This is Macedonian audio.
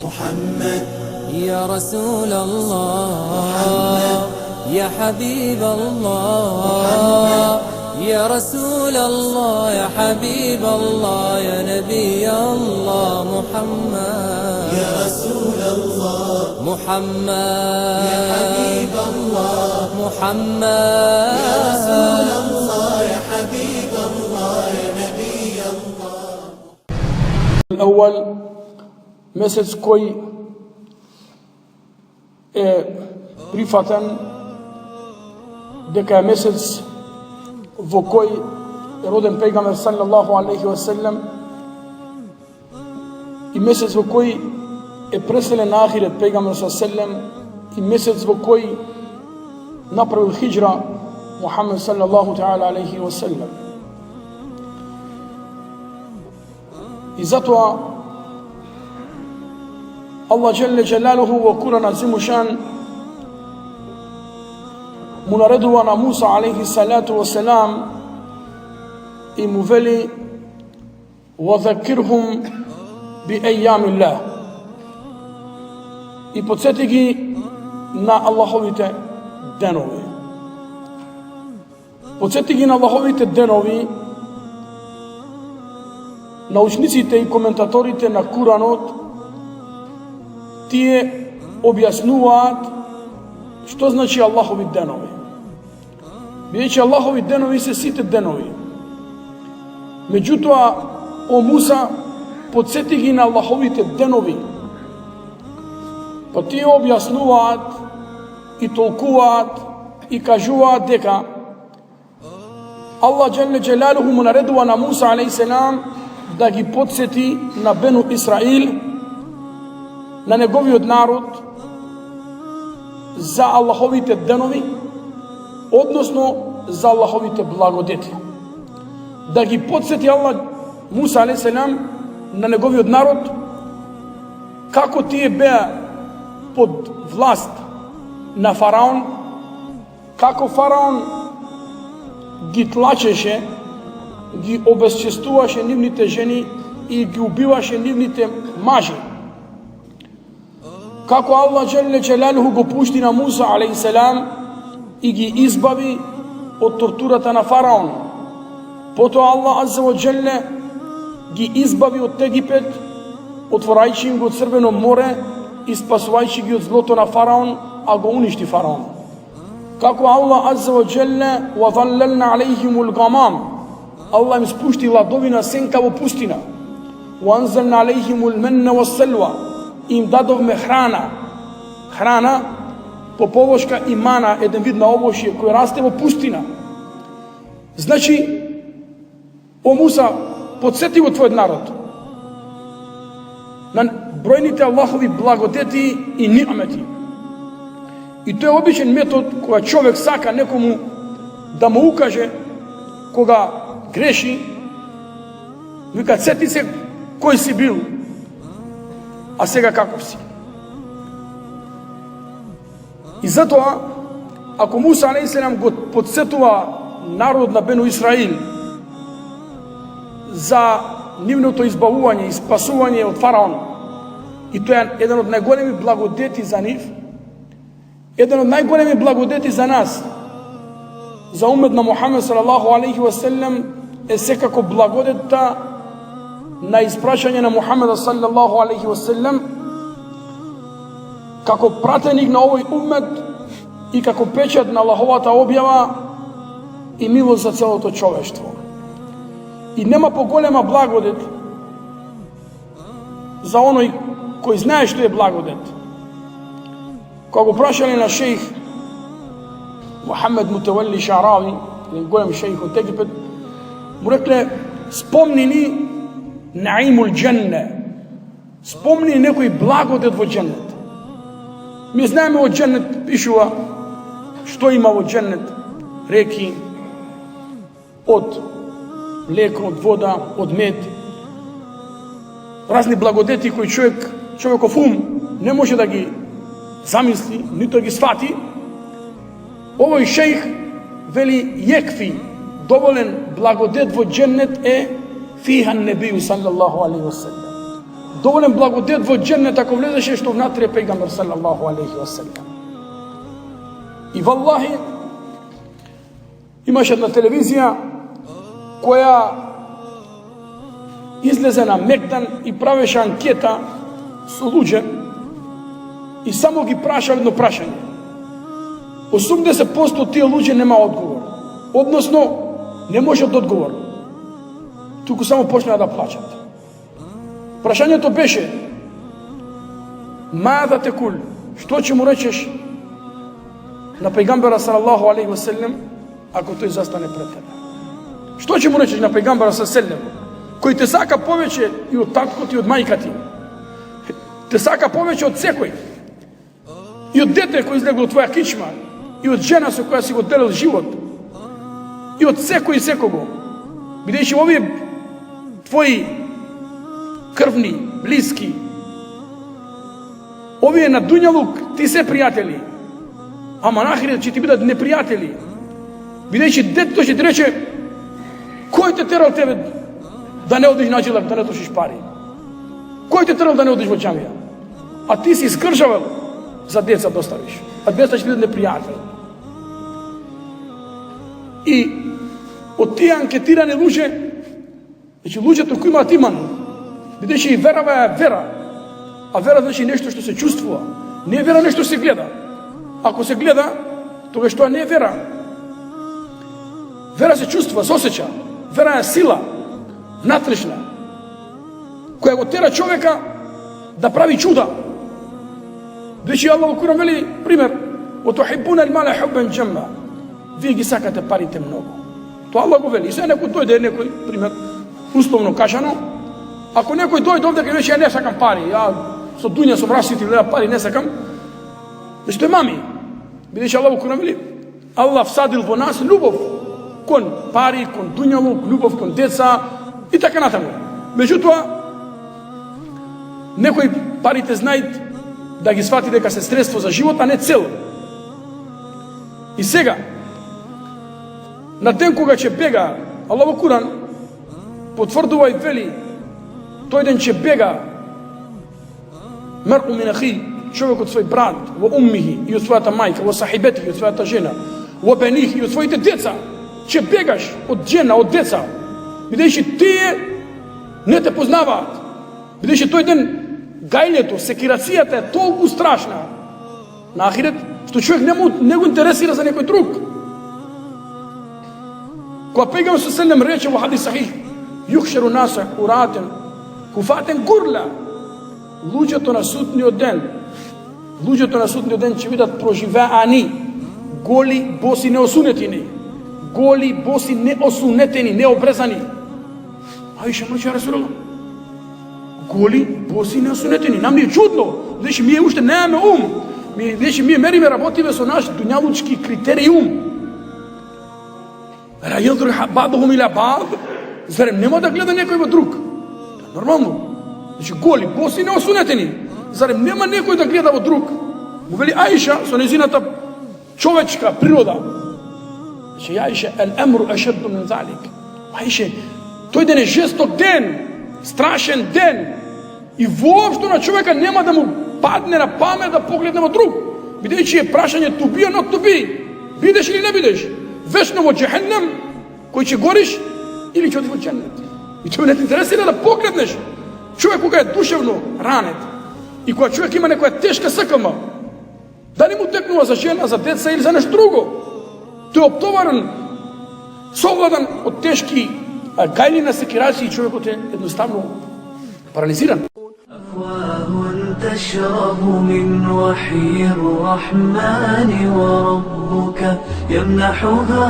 محمد يا رسول الله يا حبيب الله يا رسول الله يا حبيب الله يا نبي الله محمد يا رسول الله محمد يا حبيب الله محمد يا رسول الله يا حبيب الله يا نبي الله. الأول mesec koji prifatan дека е месец во кој е роден пегамбер саллаллаху алейхи ва селлем и месец во кој е преселен на ахирет пегамбер саллаллаху и месец во кој направил хиджра Мухаммед саллаллаху таала алейхи ва селлем. И затоа Allah Jelle Jalaluhu во Куран Азимушан му наредува на Муса алейхи салату ва селам и му вели وَذَكِّرْهُمْ بِأَيَّامِ اللَّهِ и подсети ги на Аллаховите денови. Подсети ги на Аллаховите денови. Научниците и коментаторите на Куранот тие објаснуваат што значи Аллахови денови. Бидејќи Аллахови денови се сите денови. Меѓутоа, о Муса, подсети ги на Аллаховите денови. Па тие објаснуваат и толкуваат и кажуваат дека Аллах Джелле Джелалуху му наредува на Муса алейхиссалам да ги подсети на Бену Исраил, на неговиот народ, за Аллаховите денови, односно за Аллаховите благодети. Да ги подсети Аллах Муса алейхиссалам на неговиот народ како тие беа под власт на фараон, како фараон ги тлачеше, ги обесчестуваше нивните жени и ги убиваше нивните мажи. Како Аллах Джелле Джелалуху го пушти на Муса алейхиссалам и ги избави од тортурата на фараон. Потоа Аллах Азза ва Джелле ги избави од Египет, отворајќи им го Црвено море и спасувајќи ги од злото на фараон, а го уништи фараон. Како Аллах Азза ва Джелле وَظَلَّلْنَا عَلَيْهِمُ الْغَمَامِ Аллах им спушти ладовина сенка во пустина. وَأَنزَلْنَا عَلَيْهِمُ الْمَنَّ وَالسَّلْوَى Им дадовме храна по повошка и мана, еден вид на овошје кој расте во пустина. Значи, о Муса, подсети го твојот народ на бројните Аллахови благодети и ниамети. И тој е обичен метод кога човек сака некому да му укаже кога греши, вика сети се кој си бил, а сега каков си. И затоа, ако Муса алейхиссалам го подсетува народ на Бену Исраил за нивното избавување и спасување од фараон, и тоа е еден од најголеми благодети за нив, еден од најголеми благодети за нас, за умет на Мухамед салаллаху алейхи ва селлем, е секако благодетта на испрашање на Мухамеда саллаллаху алейхи ва селлем како пратеник на овој уммет и како печат на Аллаховата објава и милост за целото човештво. И нема поголема благодет за оној кој знае што е благодет. Кога го прашале на шејх Мухамед Мутавалли Шарави, голем шејх од Египет, му рекле: спомни ни наимул дженне, спомни некој благодет во дженнет. Ми знаеме во дженнет пишува што има во дженнет: реки од млеко, од вода, од мед, разни благодети кои човеков ум не може да ги замисли, нито ги свати. Овој шејх вели: јекфи, доволен благодет во дженнет е фиха небију саллаллаху алейхи ва селлем. dovoljen blagodet vo džennet ako vlezeš što vnatre pejgamber sallallahu alaihi wa sallam. I vallahi, imaš jedna televizija koja izleze na Megdan i praveše anketa su luđe i samo gi praša jedno prašanje. 80% tije luđe nema odgovor. Odnosno, ne može da odgovor. Туку само почнаа да плачат. Прашањето беше: Мада текул? Што ќе му речеш на пејгамбера салаллаху алейхи ва селем ако тој застане пред тебе? Што ќе му речеш на пејгамбера салаллаху алейхи ва селем кој те сака повеќе и од таткот и од мајка ти? Те сака повеќе од секој. И од дете кој излегло од твоја кичма, и од жена со која си го делил живот, и од секој и секого. Бидејќи овие твои крвни, близки, овие на дуњалук ти се пријатели, ама на ахирет ќе ти бидат непријатели. Бидејќи детето ќе ти рече: кој те терал тебе да не одиш на джилак, да не трошиш пари? Кој те терал да не одиш во џамија? А ти си скржавал за деца да оставиш, а деца ќе бидат непријатели. И од тие анкетирани луѓе, значи луѓето кои имаат иман, бидејќи и верава е вера, а вера значи нешто што се чувствува, не е вера нешто се гледа. Ако се гледа, тогаш тоа не е вера. Вера се чувствува, се осеќа. Вера е сила, внатрешна, која го тера човека да прави чуда. Бидејќи Аллах во Куран вели, пример: وَتُحِبُّونَ الْمَالَ حُبًّا جَمًّا. Вие ги сакате парите многу. Тоа Аллах го вели. И сега некој дојде, некој, пример, условно кажано, ако некој дојде овде кај рече: ја не сакам пари, ја со дуња сум раситил, пари не сакам, значи тој мами. Бидејќи Аллах во Куран вели, Аллах всадил во нас љубов кон пари, кон дуњалук, љубов кон деца и така натаму. Меѓутоа, некои парите знаат да ги свати дека се средство за живот, а не цел. И сега, на ден кога ќе бега, Аллах во Куран потврдува и вели, тој ден ќе бега мар'у мин ахи, човек од свој брат, во уммихи, и од својата мајка, во сахибетихи, од својата жена, во бенихи, и од своите деца. Ќе бегаш од жена, од деца, бидејќи тие не те познаваат. Бидејќи тој ден гајлето, секирацијата е толку страшна на ахирет, што човек не го интересира за некој друг. Кога пејгамбер селем рече во хадис сахих: юхшеру наса уратен куфатен гурла. Луѓето на судниот ден ќе бидат проживеани голи, боси, неосунетини. Голи, боси, неосунетени, необрезани. Аиша му рече: Расулаллах, голи, боси, неосунетени. Нам ни е чудно, бидејќи ние уште немаме ум. Бидејќи ние мериме, работиме со наш дуњалучки критериум. Ла јанзур баъдухум иля баъд. Зарем нема да гледа некој во друг? Нормално. Значи голи, боси, неосунетени. Зарем нема некој да гледа во друг? Му вели Аиша со незината човечка природа. Значи Аиша, ал-амру ашадду мин залик. Аиша, тој ден е жесток ден, страшен ден. И воопшто на човека нема да му падне на памет да погледне во друг. Бидејќи е прашање to be or not to be. Бидеш или не бидеш? Вечно во џехеннем, кој ќе гориш, или ќе одиш во џеннет. И тоа не те интересира да погледнеш. Човек кога е душевно ранет и кога човек има некоја тешка сакама, дали му текнува за жена, за деца или за нешто друго, тој е оптоварен, совладан од тешки гајни на секирација и човекот е едноставно парализиран. تشرب من وحي الرحمن وربك يمنحها